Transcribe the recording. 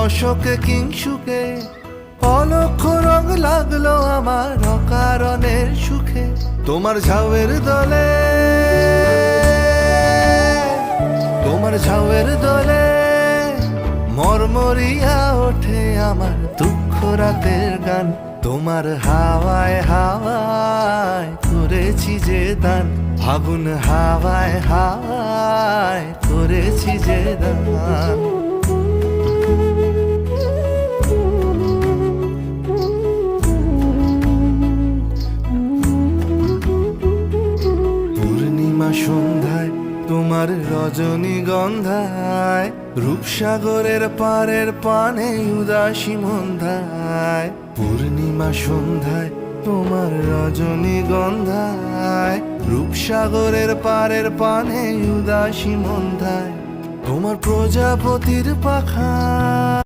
অশোকে কিংসুকে অলক্ষ রং লাগলো আমার অকারণের সুখে। তোমার ঝাউয়ের দলে, তোমার ঝাউয়ের দলে মরমরিয়া ওঠে আমার দুঃখ রাতের গান। তোমার হাওয়ায় হাওয়ায় করেছি যে দান, আগুন হাওয়ায় হাওয়ায় করেছি যে দান। পূর্ণিমা সন্ধ্যায় তোমার রজনীগন্ধায়, রূপসাগরের পারের পানে উদাসী মন্ধায়। পূর্ণিমা সন্ধ্যায় তোমার রজনীগন্ধায়, রূপসাগরের পারের পানে উদাসী মন্ধায়। তোমার প্রজাপতির পাখা